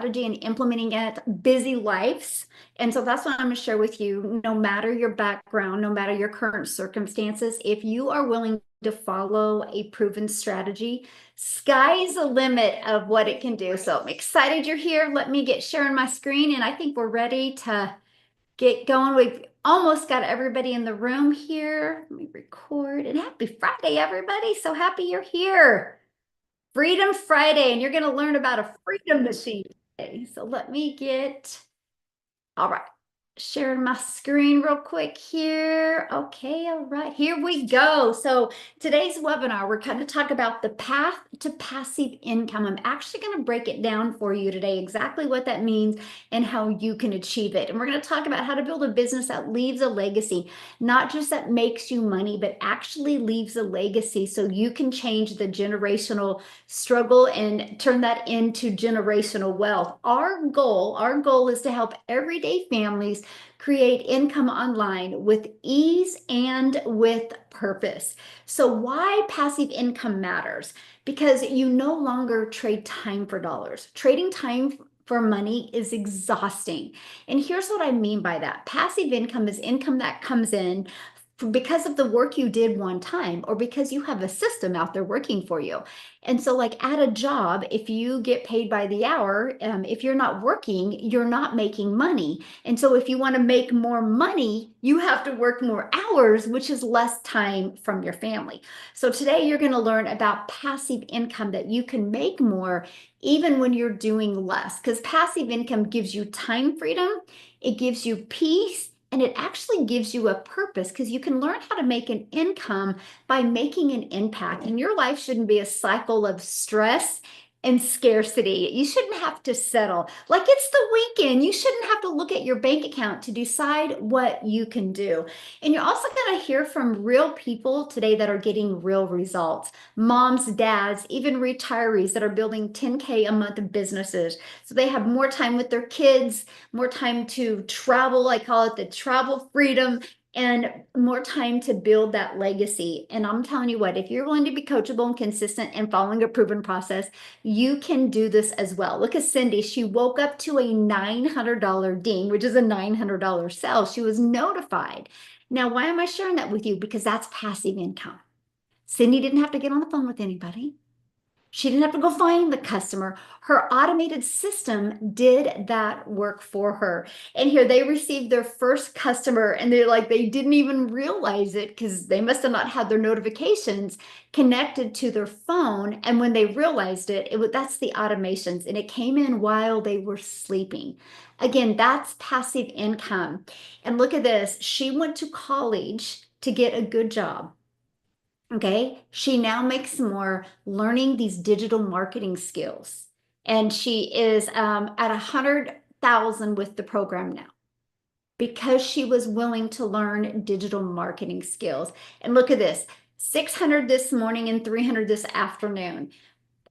strategy and implementing it, busy lives. And so that's what I'm going to share with you. No matter your background, no matter your current circumstances, if you are willing to follow a proven strategy, sky's the limit of what it can do. So I'm excited you're here. Let me get sharing my screen, and I think we're ready to get going. We've almost got everybody in the room here. Let me record, and happy Friday, everybody. So happy you're here. Freedom Friday, and you're going to learn about a freedom machine today. So let me get, all right, sharing my screen real quick here. Okay, all right, here we go. So today's webinar, we're going to talk about the path to passive income. I'm actually going to break it down for you today, exactly what that means and how you can achieve it. And we're going to talk about how to build a business that leaves a legacy, not just that makes you money, but actually leaves a legacy so you can change the generational struggle and turn that into generational wealth. Our goal is to help everyday families create income online with ease and with purpose. So why passive income matters? Because you no longer trade time for dollars. Trading time for money is exhausting. And here's what I mean by that. Passive income is income that comes in because of the work you did one time, or because you have a system out there working for you. And so like at a job, if you get paid by the hour, if you're not working, you're not making money. And so if you want to make more money, you have to work more hours, which is less time from your family. So today you're going to learn about passive income, that you can make more even when you're doing less, because passive income gives you time freedom, it gives you peace, and it actually gives you a purpose, because you can learn how to make an income by making an impact. And your life shouldn't be a cycle of stress and scarcity. You shouldn't have to settle. Like it's the weekend. You shouldn't have to look at your bank account to decide what you can do. And you're also going to hear from real people today that are getting real results. Moms, dads, even retirees that are building 10K a month of businesses. So they have more time with their kids, more time to travel. I call it the travel freedom, and more time to build that legacy. And I'm telling you what, if you're willing to be coachable and consistent and following a proven process, you can do this as well. Look at Cindy. She woke up to a $900 ding, which is a $900 sale. She was notified. Now, why am I sharing that with you? Because that's passive income. Cindy didn't have to get on the phone with anybody. She didn't have to go find the customer. Her automated system did that work for her. And here they received their first customer, and they're like, they didn't even realize it because they must have not had their notifications connected to their phone. And when they realized it, that's the automations, and it came in while they were sleeping. Again, that's passive income. And look at this. She went to college to get a good job. Okay, she now makes more learning these digital marketing skills, and she is at 100,000 with the program now because she was willing to learn digital marketing skills. And look at this, 600 this morning and 300 this afternoon,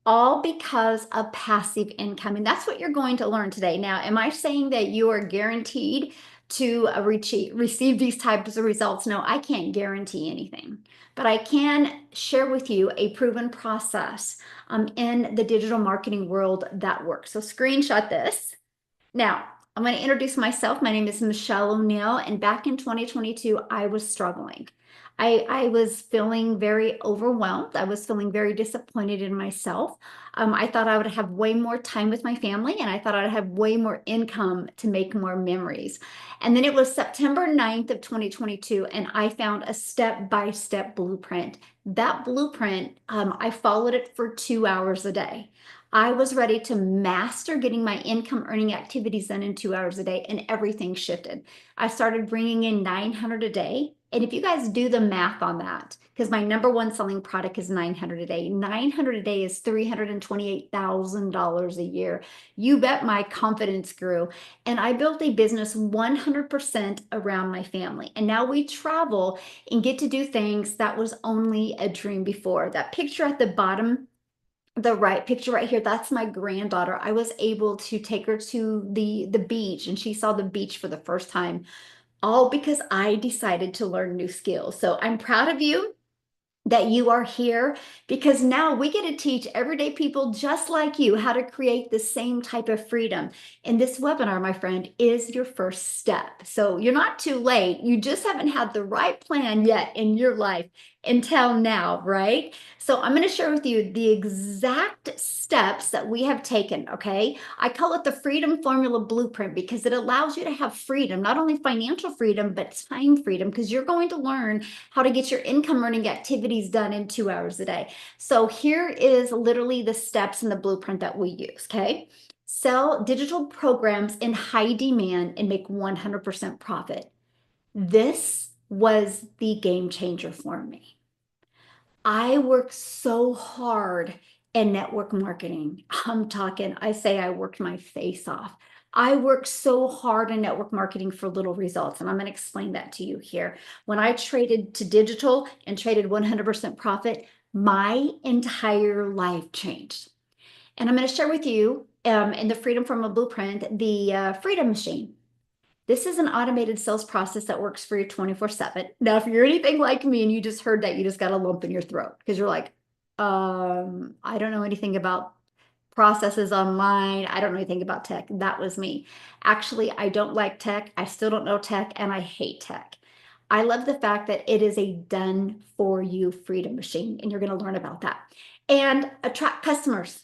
all because of passive income. And that's what you're going to learn today. Now, am I saying that you are guaranteed to receive these types of results? No, I can't guarantee anything, but I can share with you a proven process in the digital marketing world that works. So screenshot this. Now, I'm going to introduce myself. My name is Michelle O'Neill, and back in 2022, I was struggling. I was feeling very overwhelmed. I was feeling very disappointed in myself. I thought I would have way more time with my family, and I thought I'd have way more income to make more memories. And then it was September 9th of 2022, and I found a step-by-step blueprint. That blueprint, I followed it for 2 hours a day. I was ready to master getting my income earning activities done in 2 hours a day, and everything shifted. I started bringing in 900 a day. And if you guys do the math on that, because my number one selling product is 900 a day, 900 a day is $328,000 a year. You bet my confidence grew. And I built a business 100% around my family. And now we travel and get to do things that was only a dream before. That picture at the bottom, the right picture right here, that's my granddaughter. I was able to take her to the beach, and she saw the beach for the first time, all because I decided to learn new skills. So I'm proud of you. that you are here, because now we get to teach everyday people just like you how to create the same type of freedom. And this webinar, my friend, is your first step. So you're not too late. You just haven't had the right plan yet in your life until now, right? So I'm going to share with you the exact steps that we have taken, okay? I call it the Freedom Formula Blueprint because it allows you to have freedom, not only financial freedom, but time freedom, because you're going to learn how to get your income earning activities done in 2 hours a day. So here is literally the steps in the blueprint that we use, okay? Sell digital programs in high demand and make 100% profit. This was the game changer for me. I work so hard in network marketing. I say I worked my face off. I worked so hard in network marketing for little results, and I'm going to explain that to you here. When I traded to digital and traded 100% profit, my entire life changed. And I'm going to share with you in the Freedom from a Blueprint, the Freedom Machine. This is an automated sales process that works for you 24/7. Now, if you're anything like me and you just heard that, you just got a lump in your throat because you're like, I don't know anything about processes online. I don't know anything about tech. That was me. Actually, I don't like tech. I still don't know tech, and I hate tech. I love the fact that it is a done for you freedom machine, and you're going to learn about that. And attract customers.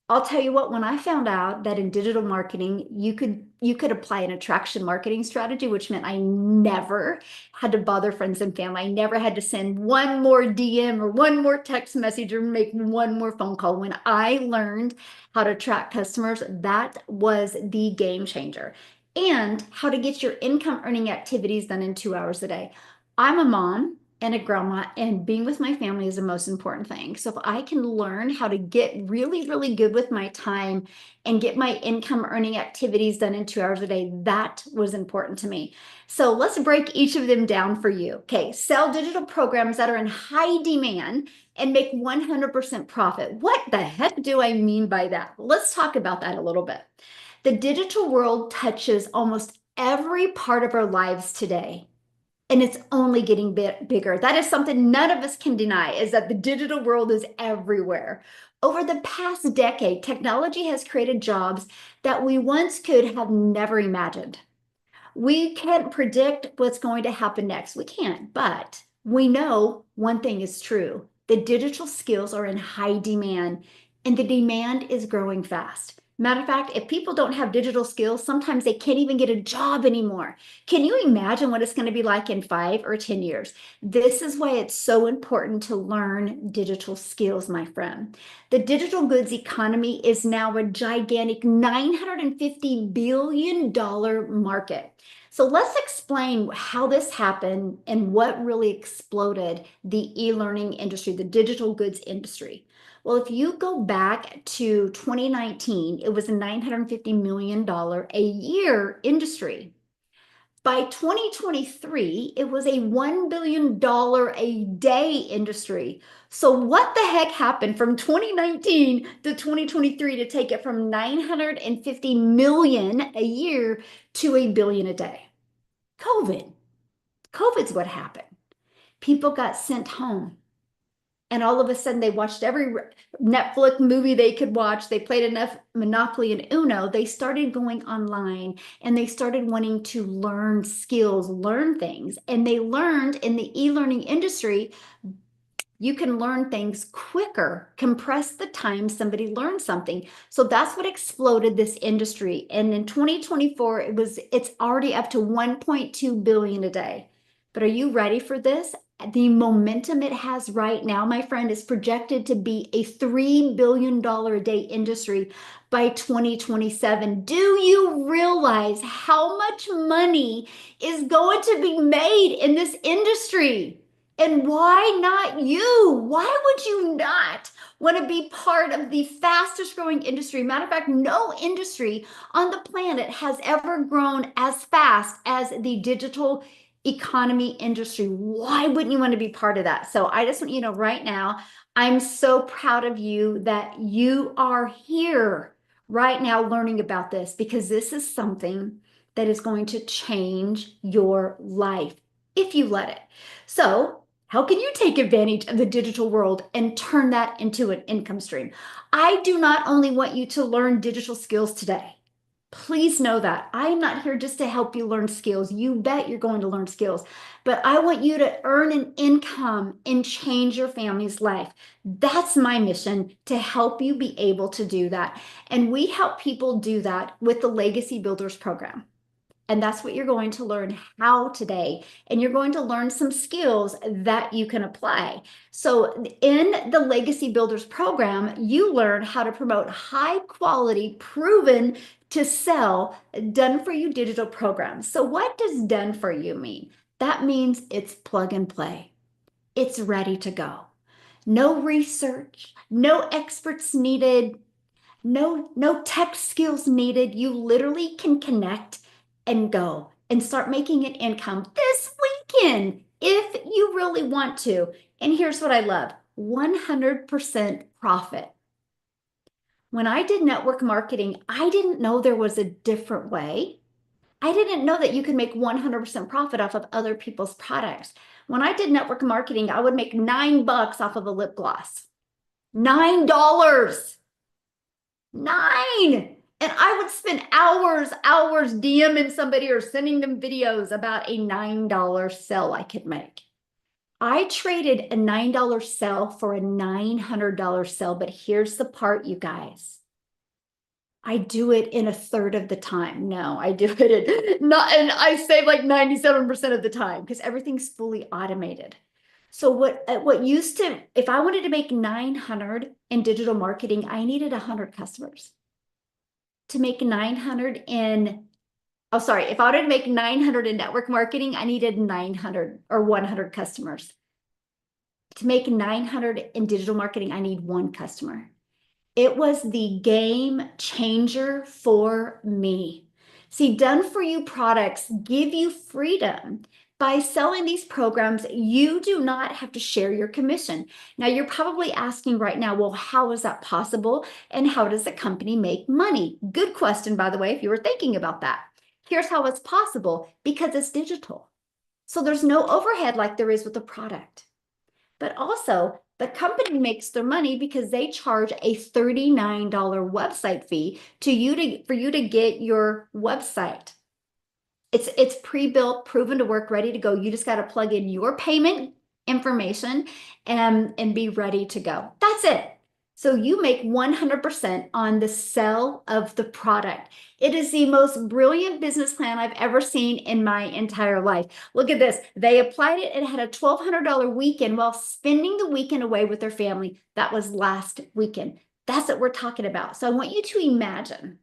I'll tell you what, when I found out that in digital marketing, you could apply an attraction marketing strategy, which meant I never had to bother friends and family. I never had to send one more DM or one more text message or make one more phone call. When I learned how to attract customers, that was the game changer. And how to get your income earning activities done in 2 hours a day. I'm a mom and a grandma, and being with my family is the most important thing. So if I can learn how to get really, really good with my time and get my income earning activities done in 2 hours a day, that was important to me. So let's break each of them down for you. Okay, sell digital programs that are in high demand and make 100% profit. What the heck do I mean by that? Let's talk about that a little bit. The digital world touches almost every part of our lives today. And it's only getting bigger. That is something none of us can deny, is that the digital world is everywhere. Over the past decade, technology has created jobs that we once could have never imagined. We can't predict what's going to happen next. We can't, but we know one thing is true. The digital skills are in high demand, and the demand is growing fast. Matter of fact, if people don't have digital skills, sometimes they can't even get a job anymore. Can you imagine what it's going to be like in 5 or 10 years? This is why it's so important to learn digital skills, my friend. The digital goods economy is now a gigantic $950 billion market. So let's explain how this happened and what really exploded the e-learning industry, the digital goods industry. Well, if you go back to 2019, it was a $950 million a year industry. By 2023, it was a $1 billion a day industry. So what the heck happened from 2019 to 2023 to take it from 950 million a year to a billion a day? COVID. COVID's what happened. People got sent home. And all of a sudden, they watched every Netflix movie they could watch. They played enough Monopoly and Uno. They started going online and they started wanting to learn skills, learn things. And they learned in the e-learning industry, you can learn things quicker, compress the time somebody learns something. So that's what exploded this industry. And in 2024, it's already up to 1.2 billion a day. But are you ready for this? The momentum it has right now, my friend, is projected to be a $3 billion a day industry by 2027. Do you realize how much money is going to be made in this industry? And why not you? Why would you not want to be part of the fastest growing industry? Matter of fact, no industry on the planet has ever grown as fast as the digital economy industry. Why wouldn't you want to be part of that? So I just want you to know right now, I'm so proud of you that you are here right now learning about this, because this is something that is going to change your life if you let it. So How can you take advantage of the digital world and turn that into an income stream? I do not only want you to learn digital skills today. Please know that. I'm not here just to help you learn skills. You bet you're going to learn skills, but I want you to earn an income and change your family's life. That's my mission, to help you be able to do that. And we help people do that with the Legacy Builders program. And that's what you're going to learn how today. And you're going to learn some skills that you can apply. So in the Legacy Builders program, you learn how to promote high quality, proven to sell, done for you digital programs. So what does done for you mean? That means it's plug and play. It's ready to go. No research, no experts needed, no tech skills needed. You literally can connect and go and start making an income this weekend if you really want to. And here's what I love: 100% profit. When I did network marketing, I didn't know there was a different way. I didn't know that you could make 100% profit off of other people's products. When I did network marketing, I would make $9 off of a lip gloss. $9. 9. And I would spend hours DMing somebody or sending them videos about a $9 sale I could make. I traded a $9 sale for a $900 sale, but here's the part, you guys. I do it in a third of the time. No, I do it and I save like 97% of the time because everything's fully automated. So what used to, if I wanted to make 900 in digital marketing, I needed 100 customers. To make 900 in, oh, sorry, if I wanted to make 900 in network marketing, I needed 900 or 100 customers. To make 900 in digital marketing, I need 1 customer. It was the game changer for me. See, done for you products give you freedom. By selling these programs, you do not have to share your commission. Now, you're probably asking right now, well, how is that possible? And how does the company make money? Good question, by the way, if you were thinking about that. Here's how it's possible: because it's digital. So there's no overhead like there is with the product. But also, the company makes their money because they charge a $39 website fee for you to get your website. It's pre-built, proven to work, ready to go. You just got to plug in your payment information and be ready to go. That's it. So you make 100% on the sale of the product. It is the most brilliant business plan I've ever seen in my entire life. Look at this. They applied it and had a $1,200 weekend while spending the weekend away with their family. That was last weekend. That's what we're talking about. So I want you to imagine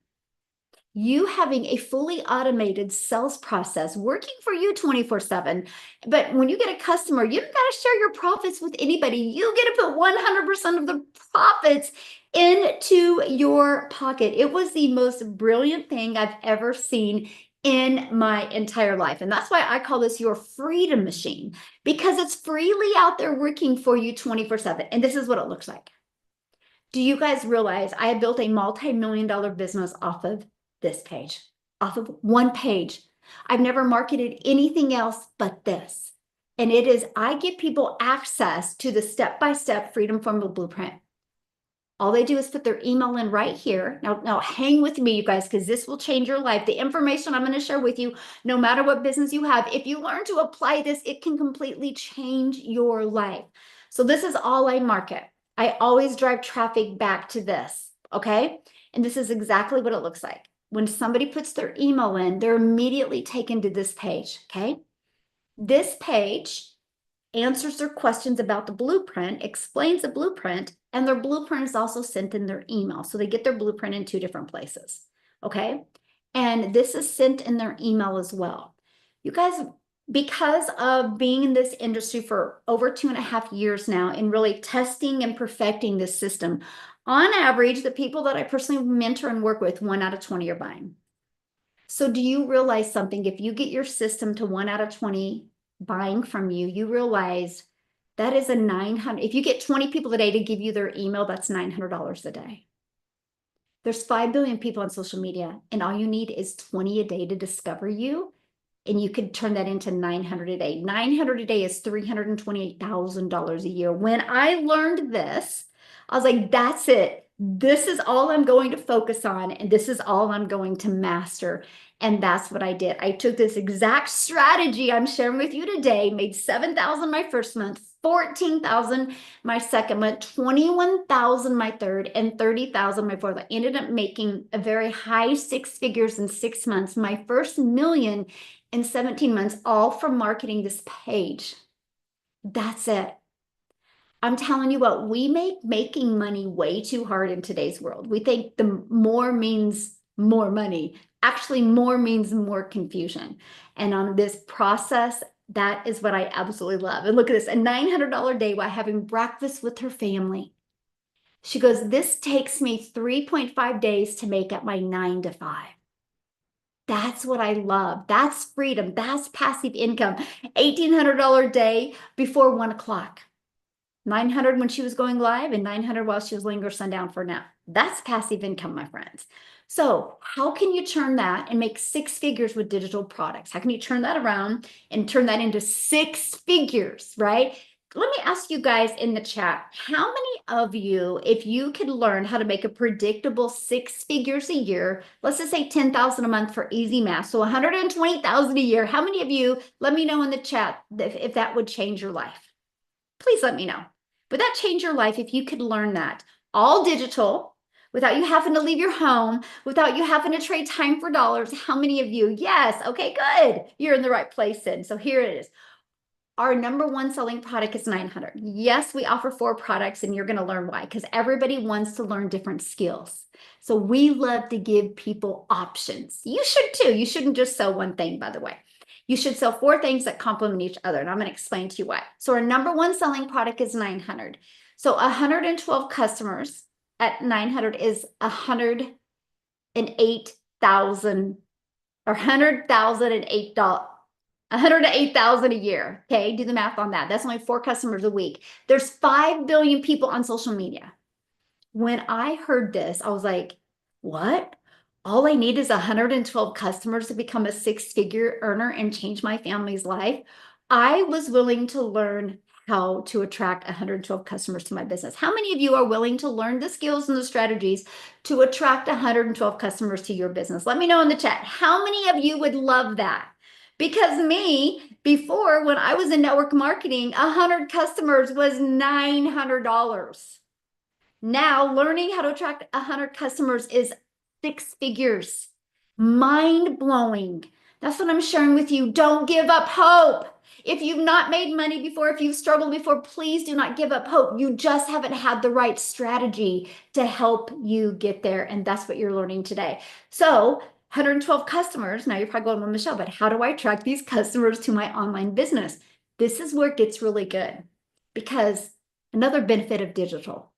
you having a fully automated sales process working for you 24/7. But when you get a customer, you don't got to share your profits with anybody. You get to put 100% of the profits into your pocket. It was the most brilliant thing I've ever seen in my entire life. And that's why I call this your freedom machine, because it's freely out there working for you 24/7. And this is what it looks like. Do you guys realize I have built a multi-million-dollar business off of this page, off of one page? I've never marketed anything else but this. And it is, I give people access to the step-by-step Freedom Formula Blueprint. All they do is put their email in right here. Now hang with me, you guys, because this will change your life. The information I'm going to share with you, no matter what business you have, if you learn to apply this, it can completely change your life. So this is all I market. I always drive traffic back to this, okay? And this is exactly what it looks like. When somebody puts their email in, they're immediately taken to this page, okay? This page answers their questions about the blueprint, explains the blueprint, and their blueprint is also sent in their email. So they get their blueprint in 2 different places, okay? And this is sent in their email as well. You guys, because of being in this industry for over 2.5 years now and really testing and perfecting this system, on average, the people that I personally mentor and work with, 1 out of 20 are buying. So do you realize something? If you get your system to 1 out of 20 buying from you, you realize that is a 900. If you get 20 people a day to give you their email, that's $900 a day. There's 5 billion people on social media, and all you need is 20 a day to discover you. and you could turn that into 900 a day. 900 a day is $328,000 a year. When I learned this, I was like, that's it. This is all I'm going to focus on, and this is all I'm going to master. And that's what I did. I took this exact strategy I'm sharing with you today, made 7,000 my first month, 14,000 my second month, 21,000 my third, and 30,000 my fourth. I ended up making a very high six figures in 6 months, my first million in 17 months, all from marketing this page. That's it. I'm telling you what, we make making money way too hard in today's world. We think the more means more money. Actually, more means more confusion. And on this process, that is what I absolutely love. And look at this, a $900 day while having breakfast with her family. She goes, this takes me 3.5 days to make at my 9 to 5. That's what I love. That's freedom. That's passive income. $1,800 day before 1 o'clock. 900 when she was going live and 900 while she was laying her son down for a nap. That's passive income, my friends. So how can you turn that and make 6 figures with digital products? How can you turn that around and turn that into 6 figures, right? Let me ask you guys in the chat, how many of you, if you could learn how to make a predictable 6 figures a year, let's just say 10,000 a month for easy math, so 120,000 a year, how many of you, let me know in the chat if that would change your life? Please let me know. Would that change your life if you could learn that? All digital, without you having to leave your home, without you having to trade time for dollars. How many of you? Yes. Okay, good. You're in the right place then. So here it is. Our number one selling product is 900. Yes, we offer 4 products, and you're going to learn why, because everybody wants to learn different skills. So we love to give people options. You should too. You shouldn't just sell one thing, by the way. You should sell 4 things that complement each other, and I'm going to explain to you why. So our number one selling product is 900. So 112 customers at 900 is 108,000 or $100,008. 108,000 a year. Okay, do the math on that. That's only 4 customers a week. There's 5 billion people on social media. When I heard this, I was like, what? All I need is 112 customers to become a 6-figure earner and change my family's life. I was willing to learn how to attract 112 customers to my business. How many of you are willing to learn the skills and the strategies to attract 112 customers to your business? Let me know in the chat. How many of you would love that? Because me, before, when I was in network marketing, 100 customers was $900. Now, learning how to attract 100 customers is 6 figures. Mind-blowing. That's what I'm sharing with you. Don't give up hope. If you've not made money before, if you've struggled before, please do not give up hope. You just haven't had the right strategy to help you get there. And that's what you're learning today. So 112 customers. Now you're probably going, well, Michelle, but how do I attract these customers to my online business? This is where it gets really good, because another benefit of digital,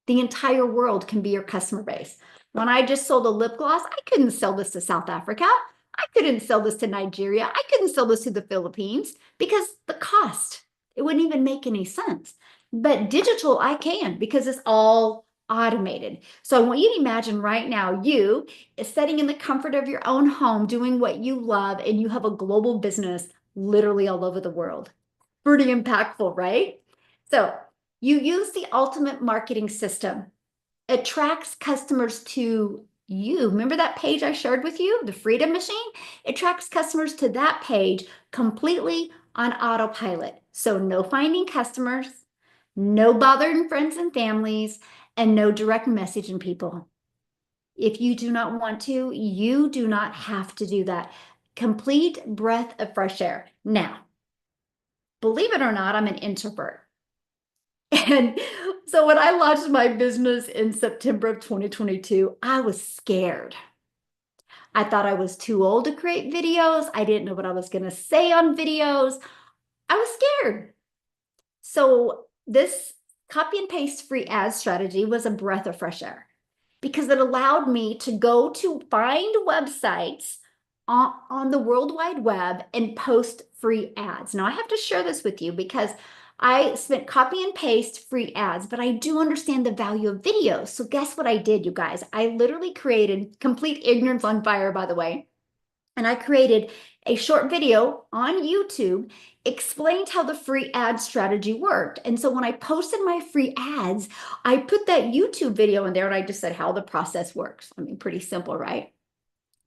the entire world can be your customer base. When I just sold a lip gloss, I couldn't sell this to South Africa. I couldn't sell this to Nigeria. I couldn't sell this to the Philippines because the cost, it wouldn't even make any sense. But digital, I can, because it's all automated. So I want you to imagine right now, you is sitting in the comfort of your own home, doing what you love, and you have a global business literally all over the world. Pretty impactful, right? So you use the ultimate marketing system, attracts customers to you. Remember that page I shared with you, the Freedom Machine? It attracts customers to that page completely on autopilot. So no finding customers, no bothering friends and families, and no direct messaging people. If you do not want to, you do not have to do that. Complete breath of fresh air. Now, believe it or not, I'm an introvert. And so when I launched my business in September of 2022, I was scared. I thought I was too old to create videos. I didn't know what I was going to say on videos. I was scared. So this copy and paste free ad strategy was a breath of fresh air, because it allowed me to go to find websites on the World Wide Web and post free ads. Now I have to share this with you because I spent copy and paste free ads, but I do understand the value of videos. So guess what I did, you guys? I literally created, complete ignorance on fire, by the way. And I created a short video on YouTube, explained how the free ad strategy worked. And so when I posted my free ads, I put that YouTube video in there and I just said how the process works. I mean, pretty simple, right?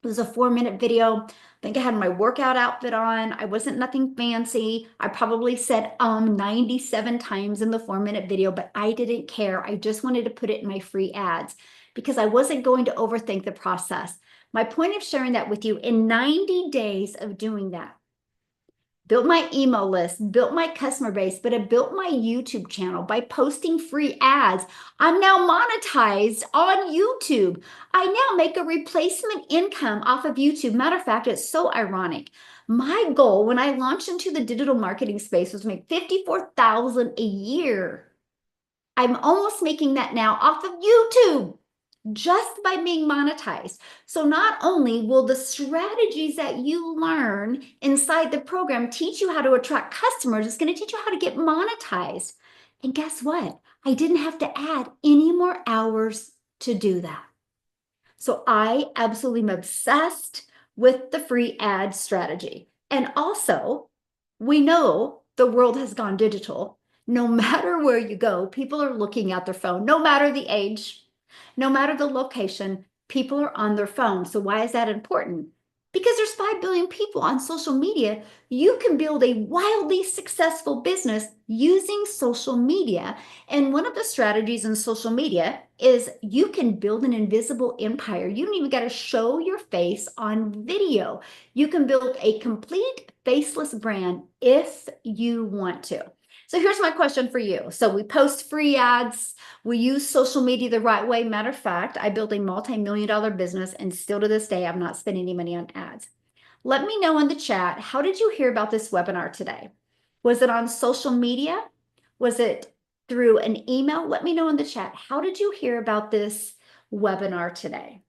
It was a 4-minute video. I think I had my workout outfit on. I wasn't nothing fancy. I probably said 97 times in the 4-minute video, but I didn't care. I just wanted to put it in my free ads because I wasn't going to overthink the process. My point of sharing that with you, in 90 days of doing that, built my email list, built my customer base, but I built my YouTube channel by posting free ads. I'm now monetized on YouTube. I now make a replacement income off of YouTube. Matter of fact, it's so ironic. My goal when I launched into the digital marketing space was to make $54,000 a year. I'm almost making that now off of YouTube, just by being monetized. So not only will the strategies that you learn inside the program teach you how to attract customers, it's going to teach you how to get monetized. And guess what? I didn't have to add any more hours to do that. So I absolutely am obsessed with the free ad strategy. And also, we know the world has gone digital. No matter where you go, people are looking at their phone, no matter the age, no matter the location, people are on their phone. So why is that important? Because there's 5 billion people on social media. You can build a wildly successful business using social media. And one of the strategies in social media is you can build an invisible empire. You don't even got to show your face on video. You can build a complete faceless brand if you want to. So here's my question for you. So we post free ads. We use social media the right way. Matter of fact, I built a multi-million-dollar business and still to this day, I'm not spending any money on ads. Let me know in the chat, how did you hear about this webinar today? Was it on social media? Was it through an email? Let me know in the chat. How did you hear about this webinar today?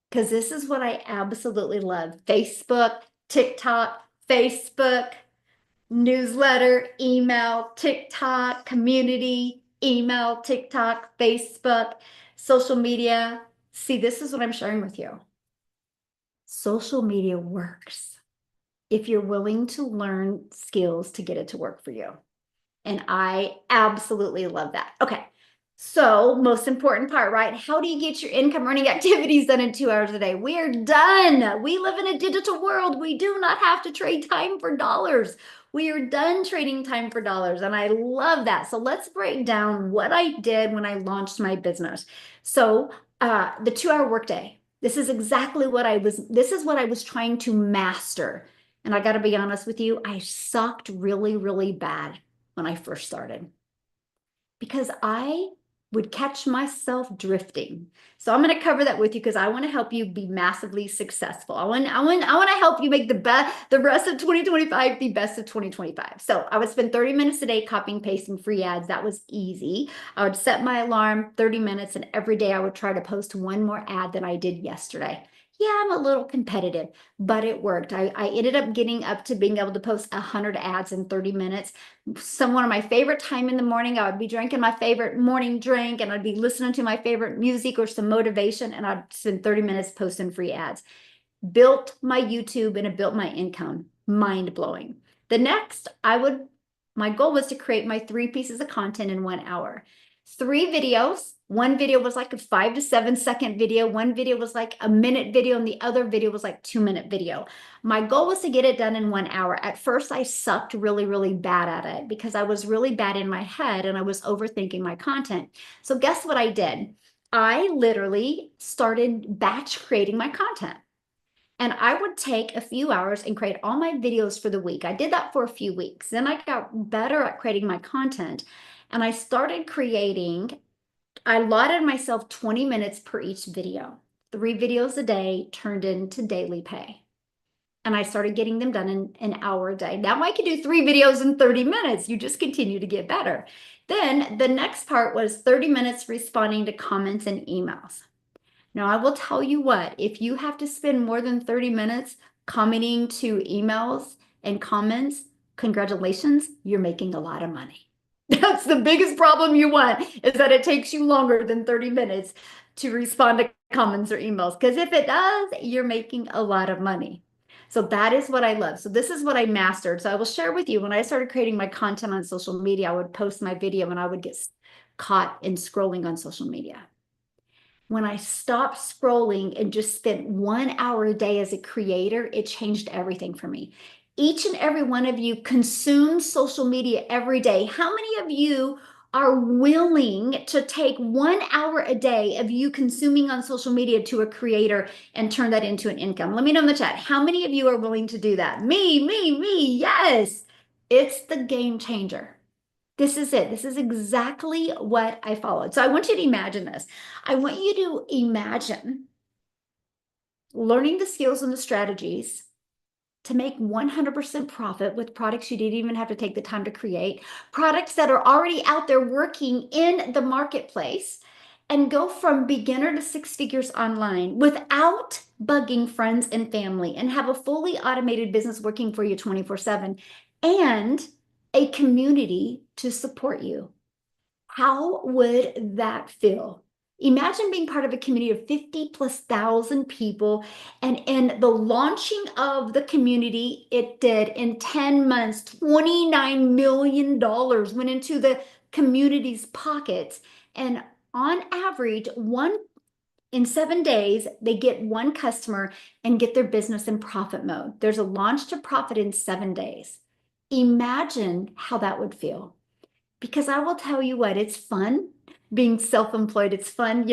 Because this is what I absolutely love. Facebook, TikTok, Facebook, newsletter, email, TikTok, community, email, TikTok, Facebook, social media. See, this is what I'm sharing with you. Social media works if you're willing to learn skills to get it to work for you. And I absolutely love that. Okay. So most important part, right? How do you get your income earning activities done in 2 hours a day? We are done. We live in a digital world. We do not have to trade time for dollars. We are done trading time for dollars. And I love that. So let's break down what I did when I launched my business. So the 2-hour workday, this is exactly what this is what I was trying to master. And I got to be honest with you, I sucked really, really bad when I first started because I would catch myself drifting. So I'm going to cover that with you because I want to help you be massively successful. I want to help you make the rest of 2025 the best of 2025. So I would spend 30 minutes a day copying, pasting free ads. That was easy. I would set my alarm 30 minutes and every day I would try to post one more ad than I did yesterday. Yeah, I'm a little competitive, but it worked. I ended up getting up to being able to post 100 ads in 30 minutes. One of my favorite time in the morning, I would be drinking my favorite morning drink and I'd be listening to my favorite music or some motivation and I'd spend 30 minutes posting free ads. Built my YouTube and it built my income. Mind blowing. The next, my goal was to create my 3 pieces of content in 1 hour. 3 videos. One video was like a 5 to 7 second video. One video was like a minute video and the other video was like 2-minute video. My goal was to get it done in 1 hour. At first, I sucked really, really bad at it because I was really bad in my head and I was overthinking my content. So guess what I did? I literally started batch creating my content. And I would take a few hours and create all my videos for the week. I did that for a few weeks. Then I got better at creating my content. And I started creating, I allotted myself 20 minutes per each video. 3 videos a day turned into daily pay. And I started getting them done in an hour a day. Now I can do 3 videos in 30 minutes. You just continue to get better. Then the next part was 30 minutes responding to comments and emails. Now, I will tell you what, if you have to spend more than 30 minutes commenting to emails and comments, congratulations, you're making a lot of money. That's the biggest problem you want, is that it takes you longer than 30 minutes to respond to comments or emails. Because if it does, you're making a lot of money. So that is what I love. So this is what I mastered. So I will share with you, when I started creating my content on social media, I would post my video and I would get caught in scrolling on social media. When I stopped scrolling and just spent 1 hour a day as a creator, it changed everything for me. Each and every one of you consume social media every day. How many of you are willing to take 1 hour a day of you consuming on social media to a creator and turn that into an income? Let me know in the chat. How many of you are willing to do that? Me. Yes. It's the game changer. This is it. This is exactly what I followed. So I want you to imagine this. I want you to imagine learning the skills and the strategies to make 100% profit with products you didn't even have to take the time to create, products that are already out there working in the marketplace, and go from beginner to 6 figures online without bugging friends and family, and have a fully automated business working for you 24/7 and a community to support you. How would that feel? Imagine being part of a community of 50,000+ people, and in the launching of the community, it did in 10 months, $29 million went into the community's pockets. And on average, in 7 days, they get one customer and get their business in profit mode. There's a launch to profit in 7 days. Imagine how that would feel. Because I will tell you what, it's fun being self-employed. It's fun,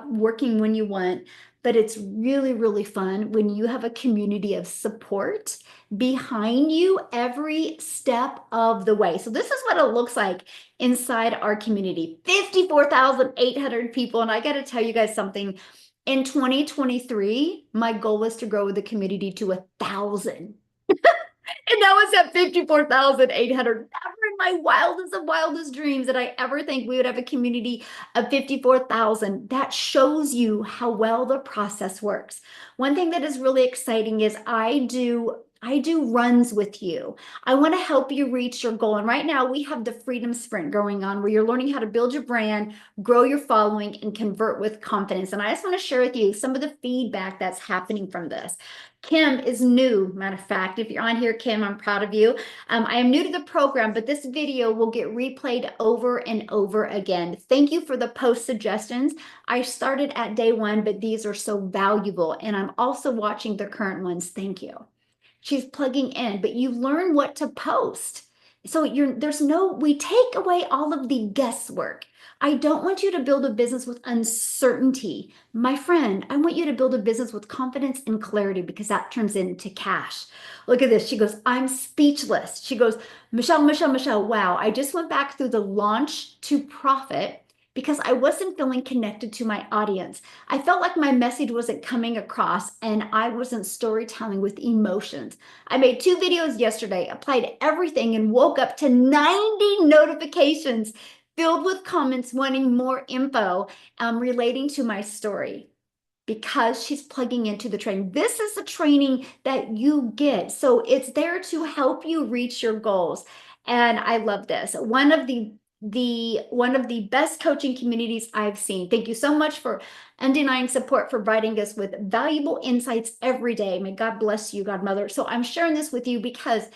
working when you want, but it's really, really fun when you have a community of support behind you every step of the way. So this is what it looks like inside our community. 54,800 people. And I got to tell you guys something. In 2023, my goal was to grow the community to 1,000. And that was at 54,800. Never in my wildest of wildest dreams did I ever think we would have a community of 54,000. That shows you how well the process works. One thing that is really exciting is I do runs with you. I want to help you reach your goal. And right now we have the Freedom Sprint going on, where you're learning how to build your brand, grow your following, and convert with confidence. And I just want to share with you some of the feedback that's happening from this. Kim is new. Matter of fact, if you're on here, Kim, I'm proud of you. I am new to the program, but this video will get replayed over and over again. Thank you for the post suggestions. I started at day 1, but these are so valuable. And I'm also watching the current ones. Thank you. She's plugging in, but you learn what to post. So we take away all of the guesswork. I don't want you to build a business with uncertainty. My friend, I want you to build a business with confidence and clarity, because that turns into cash. Look at this. She goes, I'm speechless. She goes, Michelle, wow. I just went back through the launch to profit because I wasn't feeling connected to my audience. I felt like my message wasn't coming across, and I wasn't storytelling with emotions. I made 2 videos yesterday, applied everything, and woke up to 90 notifications filled with comments wanting more info relating to my story, because she's plugging into the training. This is the training that you get. So it's there to help you reach your goals. And I love this. One of the best coaching communities I've seen. Thank you so much for undenying support, for providing us with valuable insights every day. May God bless you, Godmother. So I'm sharing this with you because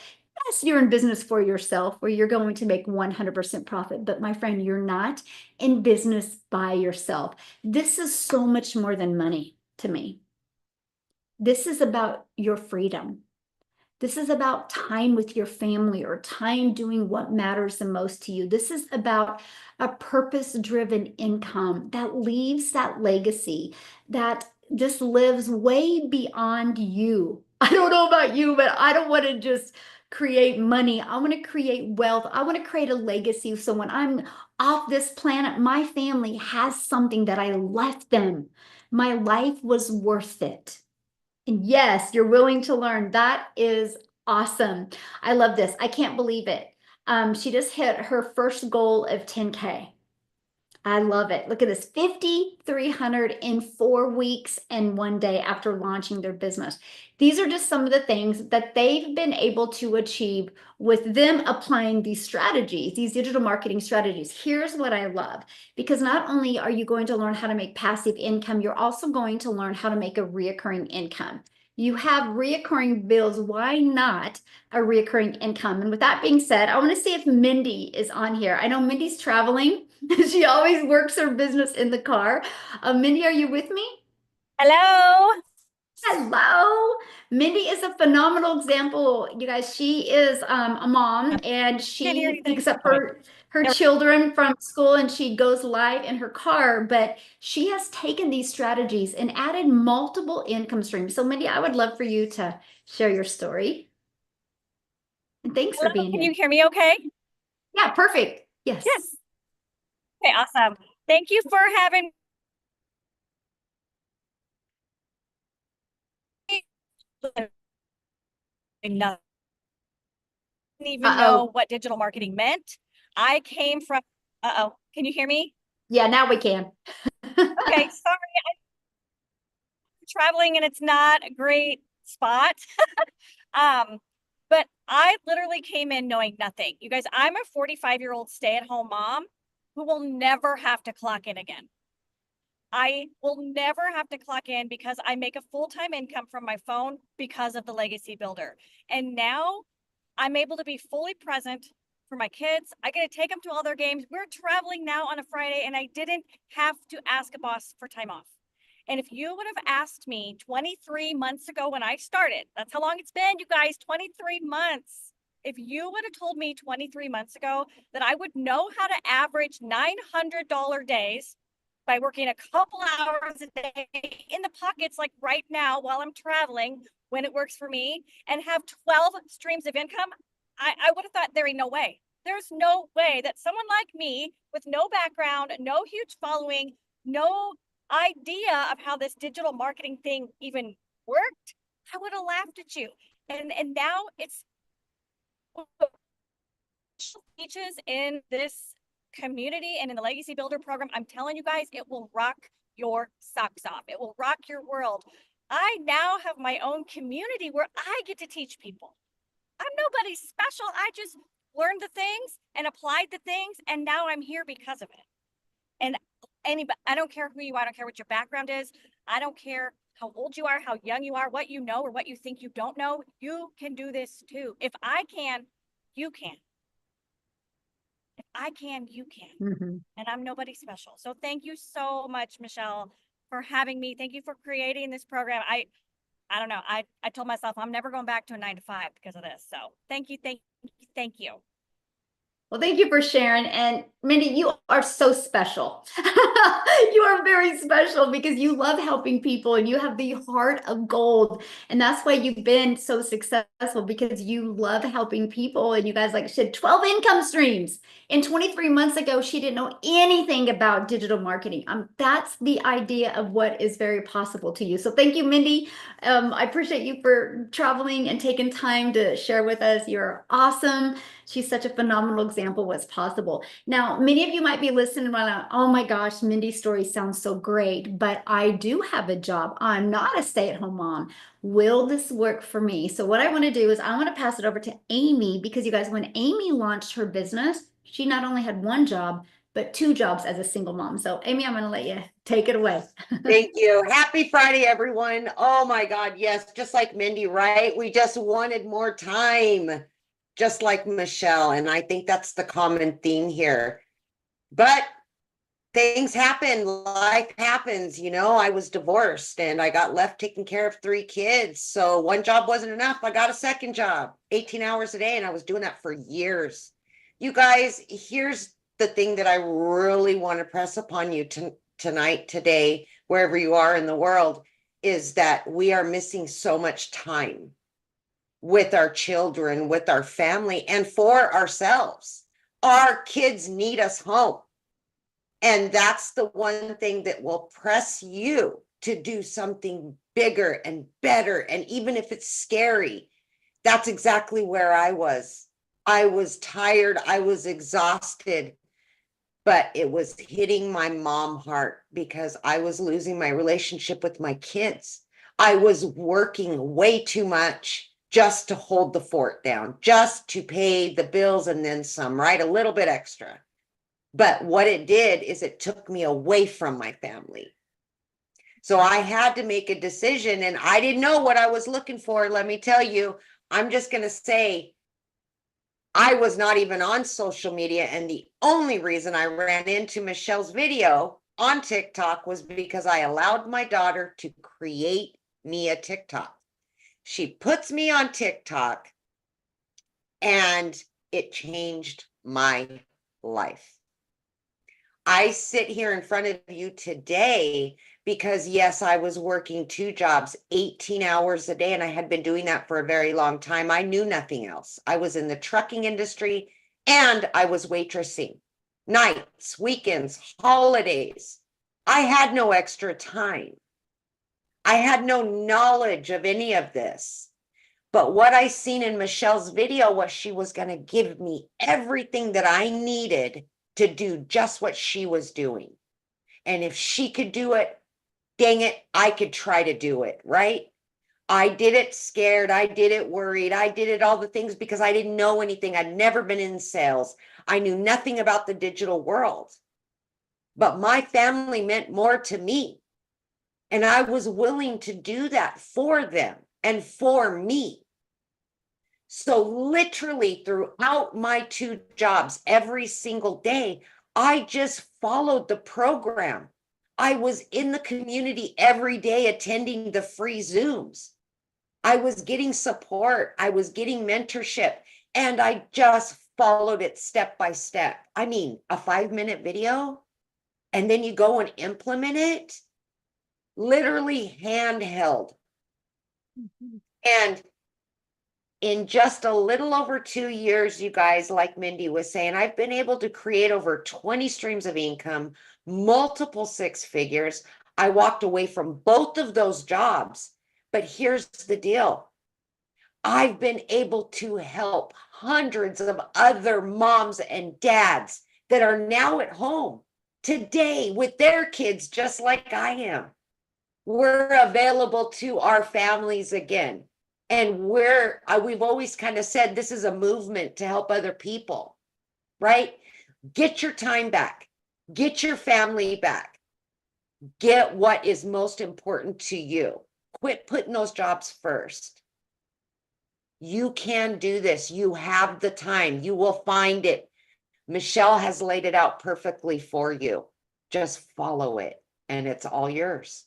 yes, you're in business for yourself, where you're going to make 100% profit. But my friend, you're not in business by yourself. This is so much more than money to me. This is about your freedom. This is about time with your family, or time doing what matters the most to you. This is about a purpose-driven income that leaves that legacy, that just lives way beyond you. I don't know about you, but I don't want to just create money. I want to create wealth. I want to create a legacy. So when I'm off this planet, my family has something that I left them. My life was worth it. And yes, you're willing to learn. That is awesome. I love this. I can't believe it. She just hit her first goal of 10K. I love it. Look at this, 5,300 in 4 weeks and 1 day after launching their business. These are just some of the things that they've been able to achieve with them applying these strategies, these digital marketing strategies. Here's what I love, because not only are you going to learn how to make passive income, you're also going to learn how to make a reoccurring income. You have reoccurring bills. Why not a reoccurring income? And with that being said, I want to see if Mindy is on here. I know Mindy's traveling. She always works her business in the car. Mindy, are you with me? Hello. Hello. Mindy is a phenomenal example. You guys, she is a mom and Can't hear she anything. picks up Okay. her Never- children from school and she goes live in her car, but she has taken these strategies and added multiple income streams. So Mindy, I would love for you to share your story. And thanks for Hello. being Can here. you hear me okay? Yeah, perfect. Yes. Yes. Okay, awesome. Thank you for having me. Didn't even know Uh-oh. what digital marketing meant. I came from, uh-oh, can you hear me? Yeah, now we can. Okay, sorry, I'm traveling and it's not a great spot. Um, but I literally came in knowing nothing. You guys, I'm a 45-year-old stay-at-home mom who will never have to clock in again. I will never have to clock in because I make a full-time income from my phone because of the Legacy Builder. And now I'm able to be fully present for my kids. I get to take them to all their games. We're traveling now on a Friday and I didn't have to ask a boss for time off. And if you would have asked me 23 months ago when I started, that's how long it's been, you guys, 23 months. If you would have told me 23 months ago that I would know how to average $900 days by working a couple hours a day in the pockets, like right now while I'm traveling, when it works for me, and have 12 streams of income, I would have thought there ain't no way. There's no way that someone like me with no background, no huge following, no idea of how this digital marketing thing even worked, I would have laughed at you. And now it's teaches in this community and in the Legacy Builder program. I'm telling you guys, it will rock your socks off. It will rock your world. I now have my own community where I get to teach people. I'm nobody special. I just learned the things and applied the things, and now I'm here because of it. And anybody, I don't care who you are, I don't care what your background is, I don't care how old you are, how young you are, what you know or what you think you don't know, you can do this too. If I can, you can. If I can, you can. Mhm. And I'm nobody special. So thank you so much, Michelle, for having me. Thank you for creating this program. I don't know. I told myself I'm never going back to a 9 to 5 because of this. So thank you, thank you. Well, thank you for sharing. And Mindy, you are so special. You are very special because you love helping people and you have the heart of gold. And that's why you've been so successful because you love helping people. And you guys, like she had 12 income streams. And 23 months ago, she didn't know anything about digital marketing. That's the idea of what is very possible to you. So thank you, Mindy. I appreciate you for traveling and taking time to share with us. You're awesome. She's such a phenomenal example of what's possible. Now, many of you might be listening and oh my gosh, Mindy's story sounds so great, but I do have a job. I'm not a stay-at-home mom. Will this work for me? So what I want to do is I want to pass it over to Amy because you guys, when Amy launched her business, she not only had one job, but two jobs as a single mom. So Amy, I'm going to let you take it away. Thank you. Happy Friday, everyone. Oh my God. Yes. Just like Mindy, right? We just wanted more time, just like Michelle. And I think that's the common theme here. But things happen. Life happens. You know, I was divorced and I got left taking care of 3 kids. So one job wasn't enough. I got a second job, 18 hours a day. And I was doing that for years. You guys, here's the thing that I really want to press upon you tonight, today, wherever you are in the world, is that we are missing so much time with our children, with our family, and for ourselves. Our kids need us home. And that's the one thing that will press you to do something bigger and better. And even if it's scary, that's exactly where I was. I was tired. I was exhausted. But it was hitting my mom heart because I was losing my relationship with my kids. I was working way too much just to hold the fort down, just to pay the bills and then some, right? A little bit extra. But what it did is it took me away from my family. So I had to make a decision, and I didn't know what I was looking for. Let me tell you, I'm just going to say I was not even on social media. And the only reason I ran into Michelle's video on TikTok was because I allowed my daughter to create me a TikTok. She puts me on TikTok, and it changed my life. I sit here in front of you today because, yes, I was working 2 jobs, 18 hours a day, and I had been doing that for a very long time. I knew nothing else. I was in the trucking industry, and I was waitressing nights, weekends, holidays. I had no extra time. I had no knowledge of any of this. But what I seen in Michelle's video was she was going to give me everything that I needed to do just what she was doing. And if she could do it, dang it, I could try to do it, right? I did it scared. I did it worried. I did it all the things because I didn't know anything. I'd never been in sales. I knew nothing about the digital world. But my family meant more to me. And I was willing to do that for them and for me. So literally throughout my 2 jobs, every single day, I just followed the program. I was in the community every day attending the free Zooms. I was getting support. I was getting mentorship, and I just followed it step by step. I mean, a 5-minute video, and then you go and implement it, literally handheld. And in just a little over 2 years, you guys, like Mindy was saying, I've been able to create over 20 streams of income, multiple 6 figures. I walked away from both of those jobs. But here's the deal. I've been able to help hundreds of other moms and dads that are now at home today with their kids, just like I am. We're available to our families again. And we've always kind of said this is a movement to help other people, right? Get your time back, get your family back, get what is most important to you. Quit putting those jobs first. You can do this. You have the time. You will find it. Michelle has laid it out perfectly for you. Just follow it, and it's all yours.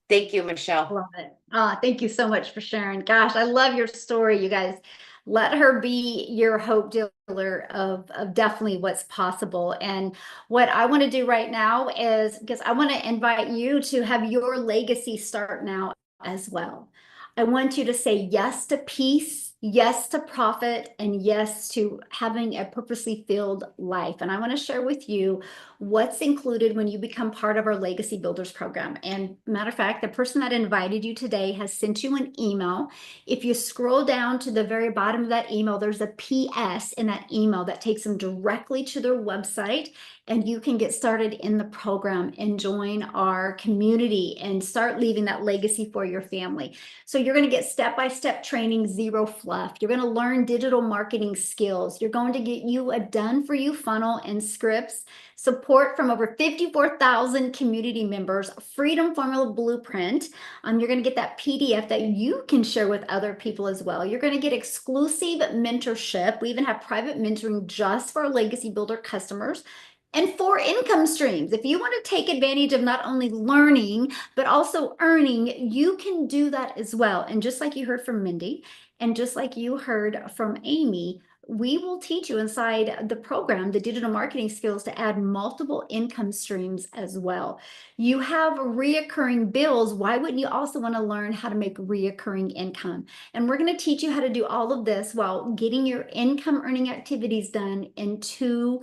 Thank you, Michelle. Love it. Thank you so much for sharing. Gosh, I love your story, you guys. Let her be your hope dealer of definitely what's possible. And what I want to do right now is, because I want to invite you to have your legacy start now as well. I want you to say yes to peace, yes to profit, and yes to having a purposely filled life. And I want to share with you what's included when you become part of our Legacy Builders program. And matter of fact, the person that invited you today has sent you an email. If you scroll down to the very bottom of that email, there's a PS in that email that takes them directly to their website, and you can get started in the program and join our community and start leaving that legacy for your family. So you're going to get step-by-step training, zero fluff. You're going to learn digital marketing skills. You're going to get you a done-for-you funnel and scripts, support from over 54,000 community members, Freedom Formula Blueprint. You're going to get that PDF that you can share with other people as well. You're going to get exclusive mentorship. We even have private mentoring just for our Legacy Builder customers. And 4 income streams. If you want to take advantage of not only learning, but also earning, you can do that as well. And just like you heard from Mindy, and just like you heard from Amy, we will teach you inside the program the digital marketing skills to add multiple income streams as well. You have reoccurring bills. Why wouldn't you also want to learn how to make reoccurring income? And we're going to teach you how to do all of this while getting your income earning activities done in 2